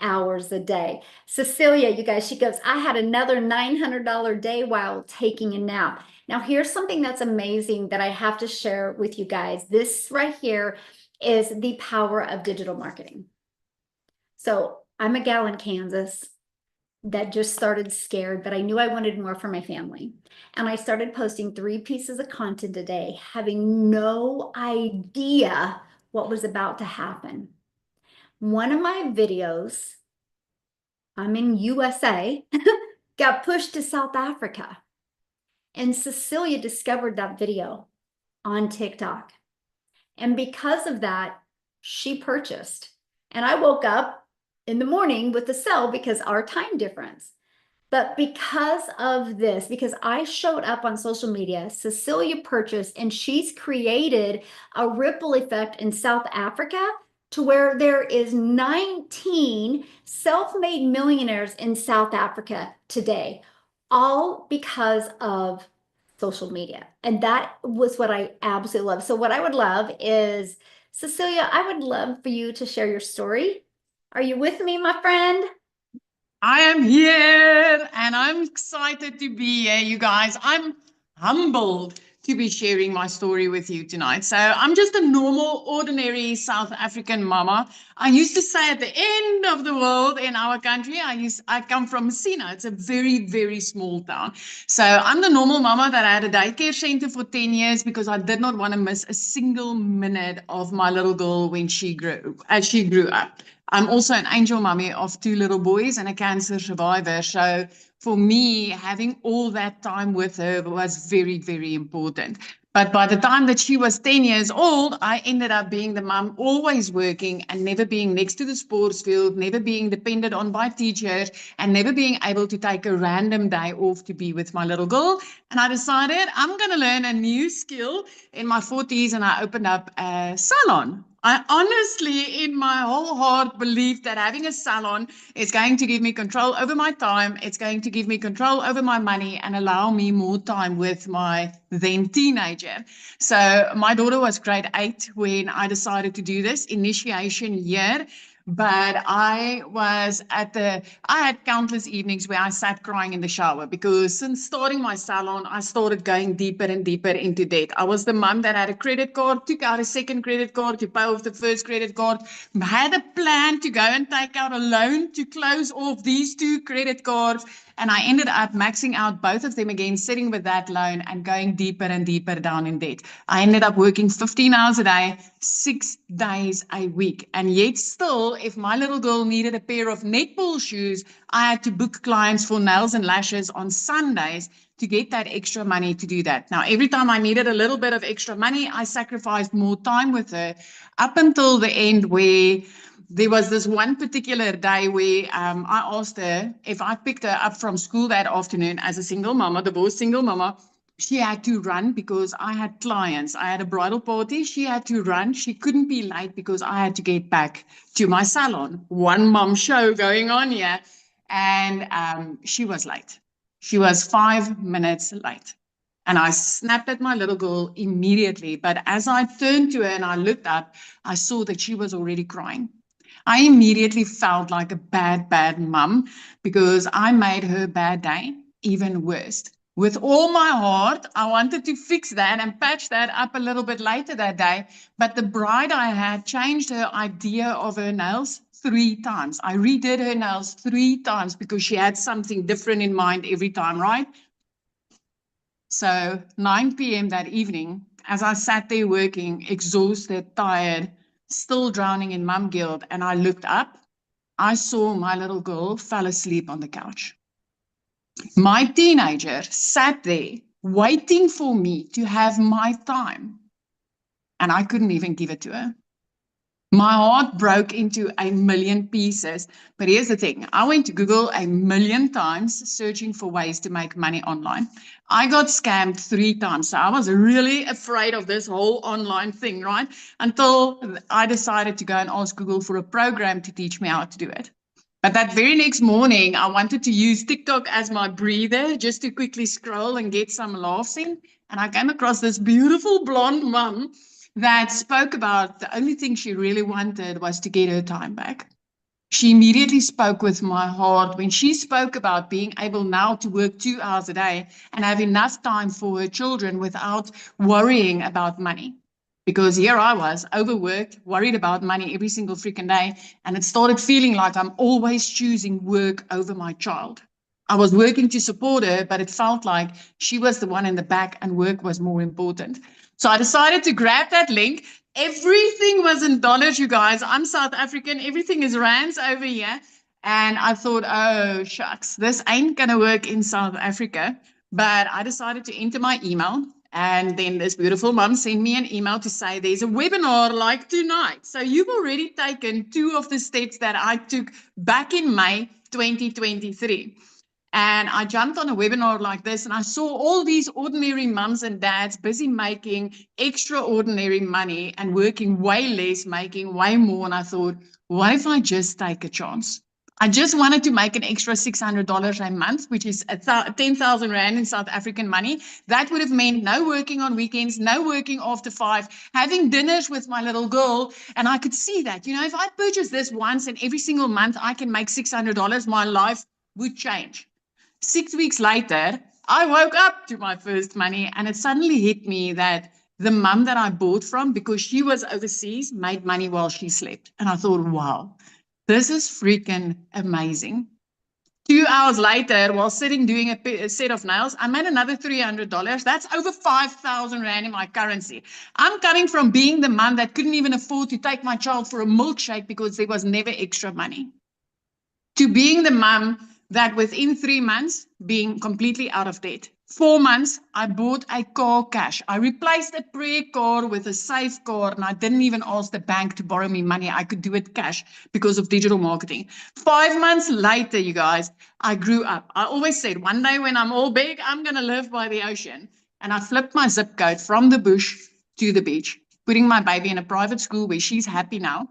hours a day. Cecilia, you guys, she goes, I had another $900 day while taking a nap. Now, here's something that's amazing that I have to share with you guys. This right here is the power of digital marketing. So I'm a gal in Kansas that just started scared, but I knew I wanted more for my family. And I started posting 3 pieces of content a day, having no idea what was about to happen. One of my videos, I'm in USA, got pushed to South Africa. And Cecilia discovered that video on TikTok. And because of that, she purchased. And I woke up in the morning with the sale because our time difference. But because of this, because I showed up on social media, Cecilia purchased, and she's created a ripple effect in South Africa to where there is 19 self-made millionaires in South Africa today, all because of social media. And that was what I absolutely love. So what I would love is, Cecilia, I would love for you to share your story. Are you with me, my friend? I am here and I'm excited to be here, you guys. I'm humbled to be sharing my story with you tonight. So I'm just a normal, ordinary South African mama. I used to say at the end of the world in our country, I come from Messina. It's a very, very small town. So I'm the normal mama that had a daycare center for 10 years because I did not want to miss a single minute of my little girl when as she grew up. I'm also an angel mummy of 2 little boys and a cancer survivor. So for me, having all that time with her was very, very important. But by the time that she was 10 years old, I ended up being the mum, always working and never being next to the sports field, never being depended on by teachers, and never being able to take a random day off to be with my little girl. And I decided I'm going to learn a new skill in my 40s, and I opened up a salon. I honestly, in my whole heart, believe that having a salon is going to give me control over my time. It's going to give me control over my money and allow me more time with my then teenager. So my daughter was grade 8 when I decided to do this initiation year. But I had countless evenings where I sat crying in the shower because since starting my salon, I started going deeper and deeper into debt. I was the mom that had a credit card, took out a second credit card to pay off the first credit card, had a plan to go and take out a loan to close off these 2 credit cards. And I ended up maxing out both of them again, sitting with that loan and going deeper and deeper down in debt. I ended up working 15 hours a day, 6 days a week. And yet still, if my little girl needed a pair of netball shoes, I had to book clients for nails and lashes on Sundays to get that extra money to do that. Now, every time I needed a little bit of extra money, I sacrificed more time with her up until the end where there was this one particular day where I asked her if I picked her up from school that afternoon as a single mama, divorced single mama. She had to run because I had clients. I had a bridal party. She had to run. She couldn't be late because I had to get back to my salon. One mom show going on here. And she was late. She was 5 minutes late. And I snapped at my little girl immediately. But as I turned to her and I looked up, I saw that she was already crying. I immediately felt like a bad mum because I made her bad day even worse. With all my heart, I wanted to fix that and patch that up a little bit later that day. But the bride I had changed her idea of her nails 3 times. I redid her nails 3 times because she had something different in mind every time, right? So 9 p.m. that evening, as I sat there working, exhausted, tired, still drowning in mum guilt, and I looked up, I saw my little girl fell asleep on the couch. My teenager sat there waiting for me to have my time, and I couldn't even give it to her. My heart broke into a million pieces. But here's the thing. I went to Google a million times searching for ways to make money online. I got scammed 3 times. So I was really afraid of this whole online thing, right? Until I decided to go and ask Google for a program to teach me how to do it. But that very next morning, I wanted to use TikTok as my breather just to quickly scroll and get some laughs in. And I came across this beautiful blonde mom that spoke about the only thing she really wanted was to get her time back. She immediately spoke with my heart when she spoke about being able now to work 2 hours a day and have enough time for her children without worrying about money. Because here I was, overworked, worried about money every single freaking day, and it started feeling like I'm always choosing work over my child. I was working to support her, but it felt like she was the one in the back and work was more important. So I decided to grab that link. Everything was in dollars, you guys. I'm South African. Everything is rands over here. And I thought, oh, shucks, this ain't going to work in South Africa. But I decided to enter my email. And then this beautiful mom sent me an email to say there's a webinar like tonight. So you've already taken 2 of the steps that I took back in May 2023. And I jumped on a webinar like this and I saw all these ordinary mums and dads busy making extraordinary money and working way less, making way more. And I thought, what if I just take a chance? I just wanted to make an extra $600 a month, which is 10,000 Rand in South African money. That would have meant no working on weekends, no working after 5, having dinners with my little girl. And I could see that, if I purchase this once and every single month I can make $600, my life would change. 6 weeks later, I woke up to my first money and it suddenly hit me that the mum that I bought from, because she was overseas, made money while she slept. And I thought, wow, this is freaking amazing. 2 hours later, while sitting doing a set of nails, I made another $300. That's over 5,000 Rand in my currency. I'm coming from being the mum that couldn't even afford to take my child for a milkshake because there was never extra money, to being the mum that within 3 months being completely out of debt. 4 months, I bought a car cash. I replaced a prayer car with a safe car, and I didn't even ask the bank to borrow me money. I could do it cash because of digital marketing. 5 months later, you guys, I grew up. I always said, one day when I'm all big, I'm going to live by the ocean. And I flipped my zip code from the bush to the beach, putting my baby in a private school where she's happy now.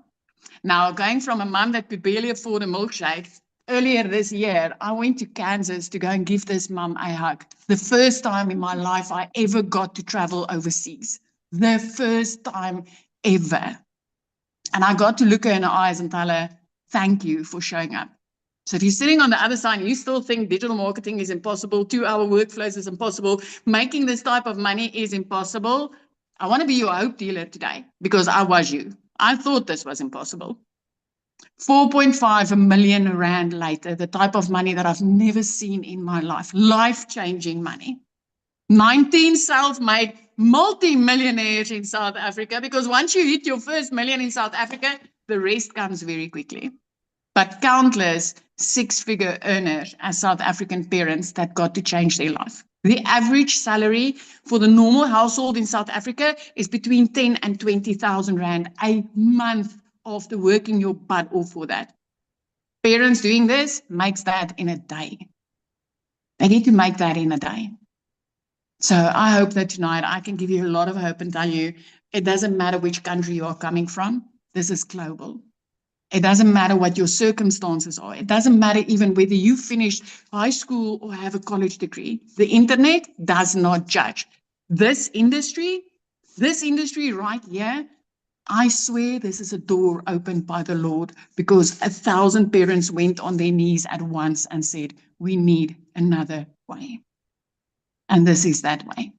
Now, going from a mum that could barely afford a milkshake, earlier this year, I went to Kansas to go and give this mum a hug. The first time in my life I ever got to travel overseas. The first time ever. And I got to look her in the eyes and tell her, thank you for showing up. So if you're sitting on the other side and you still think digital marketing is impossible, 2-hour workflows is impossible, making this type of money is impossible, I want to be your hope dealer today because I was you. I thought this was impossible. 4.5 million Rand later, the type of money that I've never seen in my life, life-changing money. 19 self-made multi-millionaires in South Africa, because once you hit your first million in South Africa, the rest comes very quickly. But countless 6-figure earners as South African parents that got to change their life. The average salary for the normal household in South Africa is between 10 and 20,000 Rand a month after working your butt off for that. Parents doing this makes that in a day. They need to make that in a day. So I hope that tonight I can give you a lot of hope and tell you it doesn't matter which country you are coming from. This is global. It doesn't matter what your circumstances are. It doesn't matter even whether you finished high school or have a college degree. The internet does not judge. This industry right here, I swear this is a door opened by the Lord, because 1,000 parents went on their knees at once and said, we need another way. And this is that way.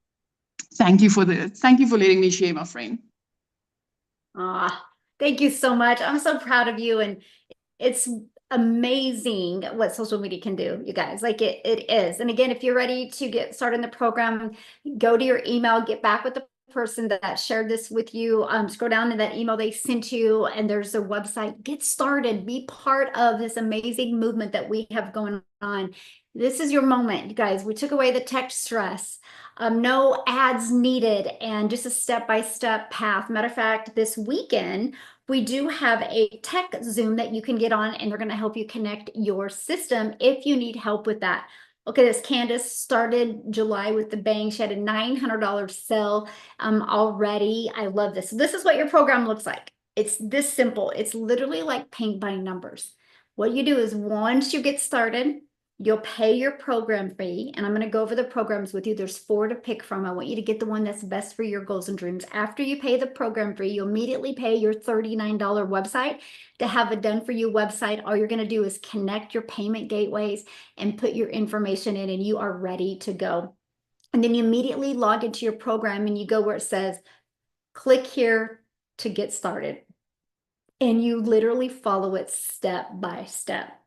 Thank you for letting me share, my friend. Thank you so much. I'm so proud of you. And it's amazing what social media can do, you guys. Like it is. And again, if you're ready to get started in the program, go to your email, get back with the person that shared this with you, scroll down to that email they sent you, and there's a website. Get started, be part of this amazing movement that we have going on. This is your moment, you guys. We took away the tech stress, no ads needed, and just a step-by-step path. Matter of fact, this weekend we do have a tech Zoom that you can get on, and they're going to help you connect your system if you need help with that. Look at this. Candace started July with the bang. She had a $900 sale already. I love this. So this is what your program looks like. It's this simple. It's literally like paint by numbers. What you do is once you get started, you'll pay your program fee, and I'm going to go over the programs with you. There's 4 to pick from. I want you to get the one that's best for your goals and dreams. After you pay the program fee, you'll immediately pay your $39 website to have a done for you website. All you're going to do is connect your payment gateways and put your information in, and you are ready to go. And then you immediately log into your program and you go where it says, click here to get started. And you literally follow it step by step.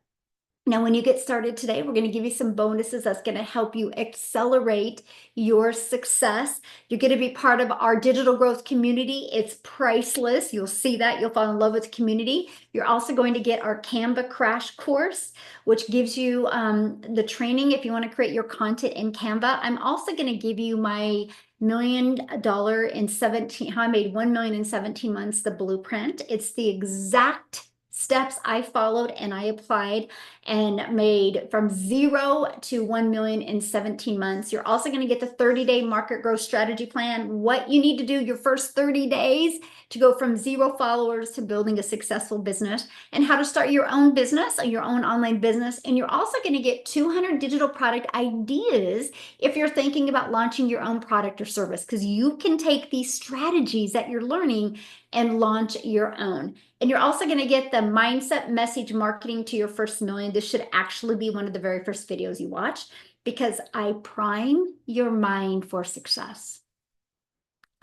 Now, when you get started today, we're going to give you some bonuses that's going to help you accelerate your success. You're going to be part of our digital growth community. It's priceless. You'll see that. You'll fall in love with the community. You're also going to get our Canva crash course, which gives you the training if you want to create your content in Canva. I'm also going to give you my how I made 1 million in 17 months, the blueprint. It's the exact steps I followed and I applied and made from 0 to 1 million in 17 months. You're also going to get the 30-day market growth strategy plan, what you need to do your first 30 days to go from 0 followers to building a successful business, and how to start your own business or your own online business. And you're also going to get 200 digital product ideas if you're thinking about launching your own product or service, because you can take these strategies that you're learning and launch your own. And you're also going to get the mindset message marketing to your first million. This should actually be one of the very first videos you watch, because I prime your mind for success.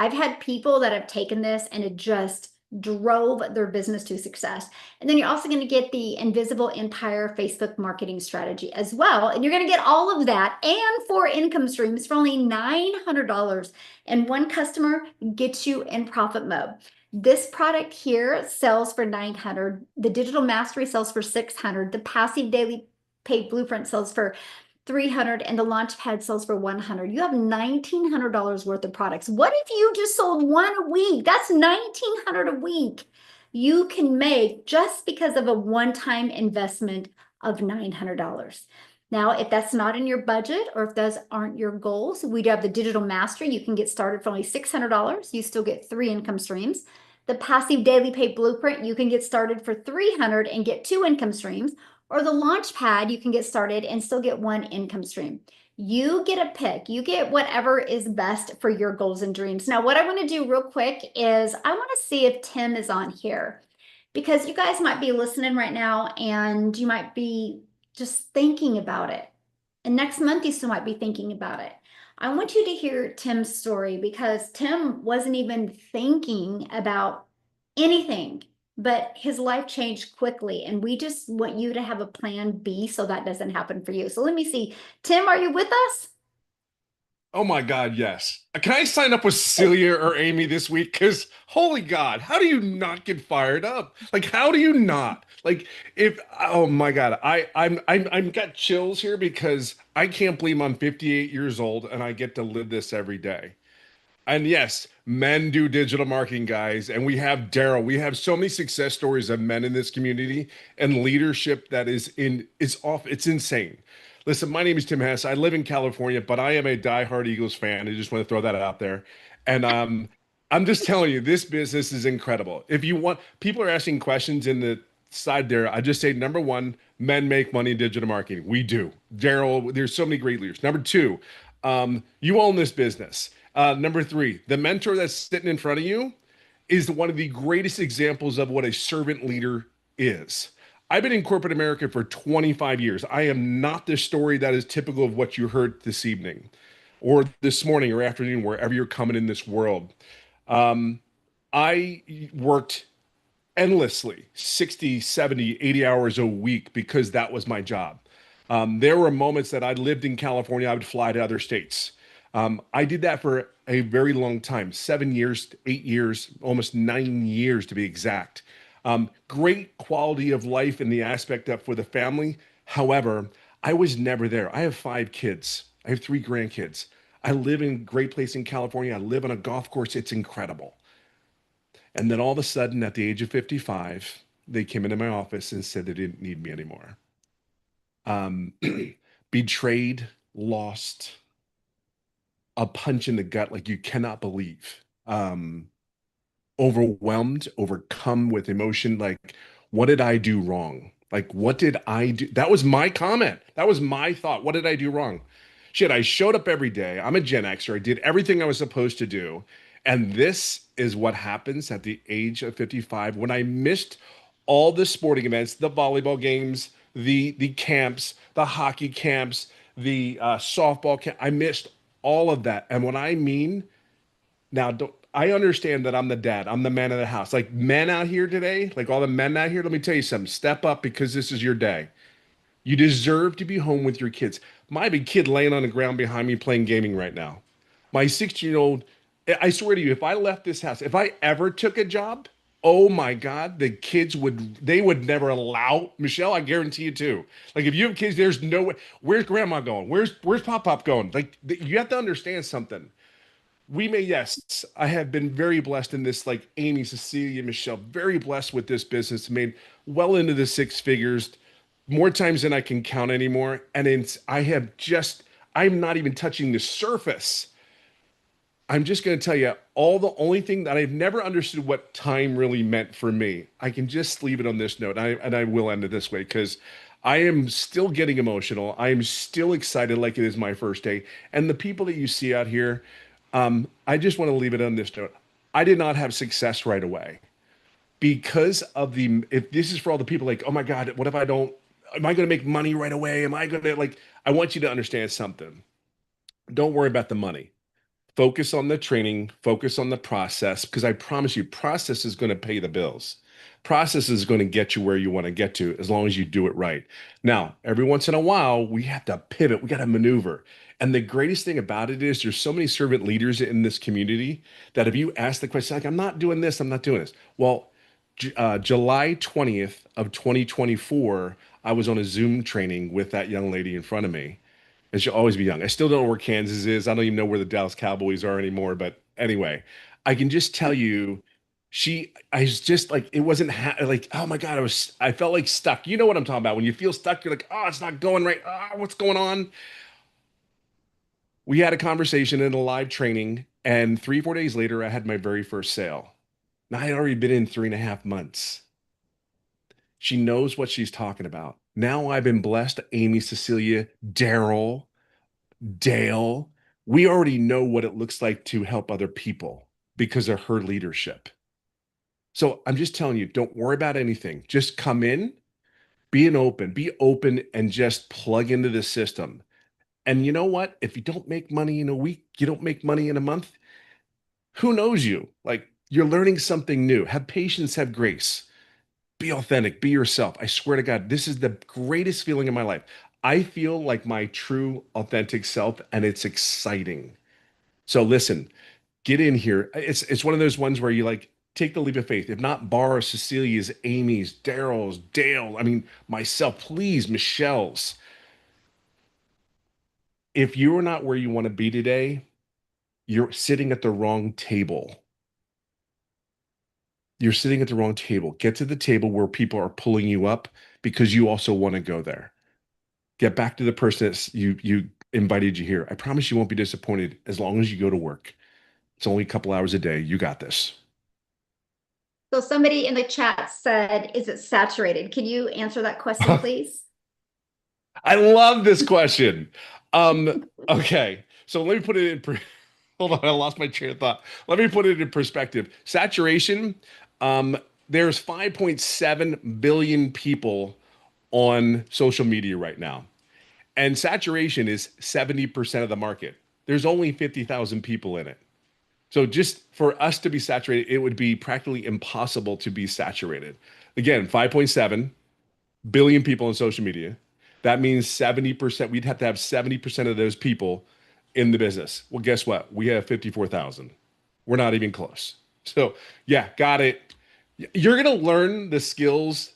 I've had people that have taken this and it just drove their business to success. And then you're also going to get the Invisible Empire Facebook marketing strategy as well. And you're going to get all of that and 4 income streams for only $900. And one customer gets you in profit mode. This product here sells for $900. The Digital Mastery sells for $600. The Passive Daily Paid Blueprint sells for $300, and the Launchpad sells for $100. You have $1,900 worth of products. What if you just sold one a week? That's $1,900 a week you can make just because of a one-time investment of $900. Now, if that's not in your budget, or if those aren't your goals, we do have the Digital Mastery. You can get started for only $600. You still get 3 income streams. The Passive Daily Paid Blueprint, you can get started for $300 and get 2 income streams. Or the Launchpad, you can get started and still get 1 income stream. You get a pick. You get whatever is best for your goals and dreams. Now, what I want to do real quick is I want to see if Tim is on here, because you guys might be listening right now and you might be just thinking about it. And next month, you still might be thinking about it. I want you to hear Tim's story, because Tim wasn't even thinking about anything, but his life changed quickly. And we just want you to have a plan B so that doesn't happen for you. So let me see. Tim, are you with us? Oh my God, yes. Can I sign up with Celia or Amy this week? Because holy God, how do you not get fired up? Like, how do you not? Like, if oh my God, I'm got chills here because I can't believe I'm 58 years old and I get to live this every day. And yes, men do digital marketing, guys. And we have Daryl. We have so many success stories of men in this community and leadership that it's insane. Listen, my name is Tim Hess. I live in California, but I am a diehard Eagles fan. I just want to throw that out there. And I'm just telling you, this business is incredible. If you want, people are asking questions in the side there. I just say, number 1, men make money in digital marketing. We do. Daryl, there's so many great leaders. Number 2, you own this business. Number 3, the mentor that's sitting in front of you is one of the greatest examples of what a servant leader is. I've been in corporate America for 25 years. I am not the story that is typical of what you heard this evening or this morning or afternoon, wherever you're coming in this world. I worked endlessly, 60, 70, 80 hours a week because that was my job. There were moments that I lived in California, I would fly to other states. I did that for a very long time, 7 years, 8 years, almost 9 years to be exact. Great quality of life in the aspect of for the family. However, I was never there. I have 5 kids. I have 3 grandkids. I live in a great place in California. I live on a golf course. It's incredible. And then all of a sudden, at the age of 55, they came into my office and said they didn't need me anymore. Betrayed, lost, a punch in the gut like you cannot believe. Overwhelmed, overcome with emotion. Like, what did I do wrong? Like, what did I do? That was my comment. That was my thought. What did I do wrong? Shit, I showed up every day. I'm a Gen Xer. I did everything I was supposed to do. And this is what happens at the age of 55 when I missed all the sporting events, the volleyball games, the camps, the hockey camps, the softball camp. I missed all of that. And what I mean, now, I understand that I'm the dad. I'm the man of the house. Like men out here today, like all the men out here, let me tell you something. Step up because this is your day. You deserve to be home with your kids. My big kid laying on the ground behind me playing gaming right now. My 16-year-old, I swear to you, if I left this house, if I ever took a job, oh my God, the kids they would never allow, Michelle, I guarantee you too. Like if you have kids, there's no way, where's grandma going? Where's Pop going? Like you have to understand something. Yes, I have been very blessed in this, like Amy, Cecilia, Michelle, very blessed with this business, made well into the six figures, more times than I can count anymore. And I'm not even touching the surface. I'm just going to tell you the only thing that I've never understood what time really meant for me. I can just leave it on this note. And I will end it this way because I am still getting emotional. I am still excited like it is my first day. And the people that you see out here, I just want to leave it on this note. I did not have success right away because of if this is for all the people like, oh my God, what if I don't, am I going to make money right away? Am I going to I want you to understand something. Don't worry about the money. Focus on the training, focus on the process, because I promise you, process is going to pay the bills. Process is going to get you where you want to get to as long as you do it right. Now, every once in a while, we have to pivot, we got to maneuver. And the greatest thing about it is there's so many servant leaders in this community that if you ask the question, like, I'm not doing this, I'm not doing this. Well, July 20th of 2024, I was on a Zoom training with that young lady in front of me. And she'll always be young. I still don't know where Kansas is. I don't even know where the Dallas Cowboys are anymore. But anyway, I can just tell you, I was just like, it wasn't like, oh my God, I felt like stuck. You know what I'm talking about? When you feel stuck, you're like, oh, it's not going right. Oh, what's going on? We had a conversation in a live training, and 3, 4 days later, I had my very first sale. Now I had already been in 3.5 months. She knows what she's talking about. Now I've been blessed, Amy, Cecilia, Daryl, Dale, we already know what it looks like to help other people because of her leadership. So I'm just telling you, don't worry about anything. Just come in, be open and just plug into the system. And you know what? If you don't make money in a week, you don't make money in a month, who knows you? Like you're learning something new. Have patience, have grace. Be authentic, be yourself. I swear to God, this is the greatest feeling in my life. I feel like my true authentic self and it's exciting. So listen, get in here. It's one of those ones where you like take the leap of faith. If not Barra, Cecilia's, Amy's, Daryl's, Dale, I mean myself, please, Michelle's. If you are not where you want to be today, you're sitting at the wrong table. You're sitting at the wrong table. Get to the table where people are pulling you up because you also want to go there. Get back to the person that you invited you here. I promise you won't be disappointed as long as you go to work. It's only a couple hours a day. You got this. So somebody in the chat said, is it saturated? Can you answer that question, please? I love this question. Okay. So let me put it in hold on, I lost my train of thought. Let me put it in perspective. Saturation, there's 5.7 billion people on social media right now. And saturation is 70% of the market. There's only 50,000 people in it. So just for us to be saturated, it would be practically impossible to be saturated. Again, 5.7 billion people on social media. That means 70%, we'd have to have 70% of those people in the business. Well, guess what? We have 54,000. We're not even close. So yeah, got it. You're going to learn the skills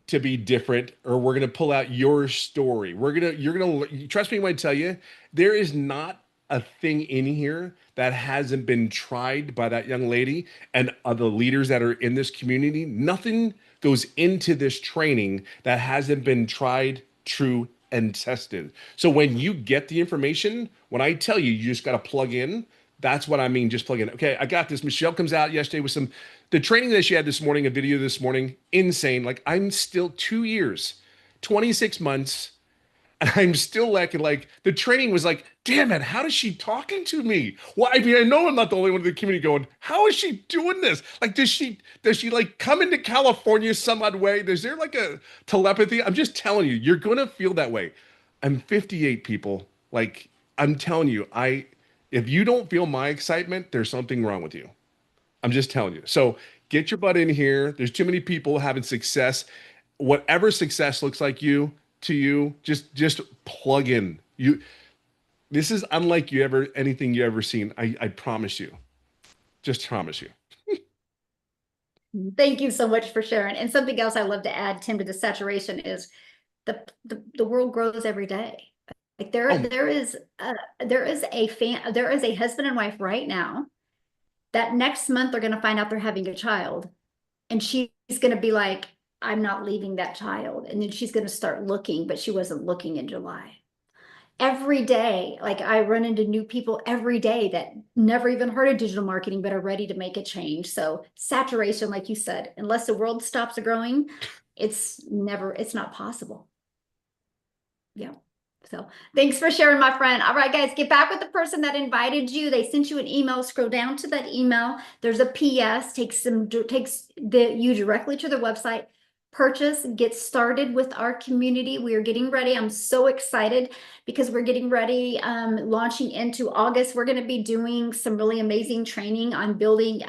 to be different, or we're going to pull out your story. You're going to trust me when I tell you, there is not a thing in here that hasn't been tried by that young lady and other leaders that are in this community. Nothing goes into this training that hasn't been tried, true, and tested. So when you get the information, when I tell you, you just got to plug in. That's what I mean. Just plug in. Okay, I got this. Michelle comes out yesterday with the training that she had this morning, a video this morning, insane. Like I'm still 2 years, 26 months, and I'm still like the training was like, damn it, how is she talking to me? Well, I mean, I know I'm not the only one in the community going, how is she doing this? Like, does she like come into California some odd way? Is there like a telepathy? I'm just telling you, you're gonna feel that way. I'm 58 people. Like, I'm telling you, if you don't feel my excitement, there's something wrong with you. I'm just telling you. So get your butt in here. There's too many people having success. Whatever success looks like you, to you. Just plug in. This is unlike anything you ever seen. I promise you. Just promise you. Thank you so much for sharing. And something else I love to add, Tim, to the saturation is the world grows every day. Like there is a husband and wife right now that next month they're going to find out they're having a child, and she's going to be like, I'm not leaving that child. And then she's going to start looking, but she wasn't looking in July. Every day, like I run into new people every day that never even heard of digital marketing, but are ready to make a change. So saturation, like you said, unless the world stops growing, it's not possible. Yeah. So thanks for sharing, my friend. All right, guys, get back with the person that invited you. They sent you an email. Scroll down to that email. There's a PS, takes you directly to their website. Purchase, get started with our community. We are getting ready. I'm so excited because we're getting ready, launching into August. We're going to be doing some really amazing training on building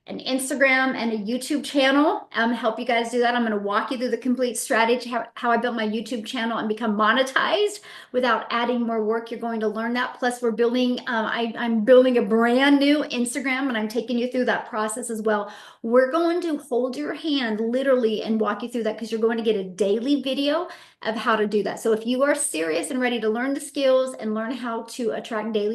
an Instagram and a YouTube channel. Help you guys do that. I'm going to walk you through the complete strategy, how I built my YouTube channel and become monetized without adding more work. You're going to learn that. Plus we're building, I'm building a brand new Instagram, and I'm taking you through that process as well. We're going to hold your hand literally and walk you through that, because you're going to get a daily video of how to do that. So if you are serious and ready to learn the skills and learn how to attract daily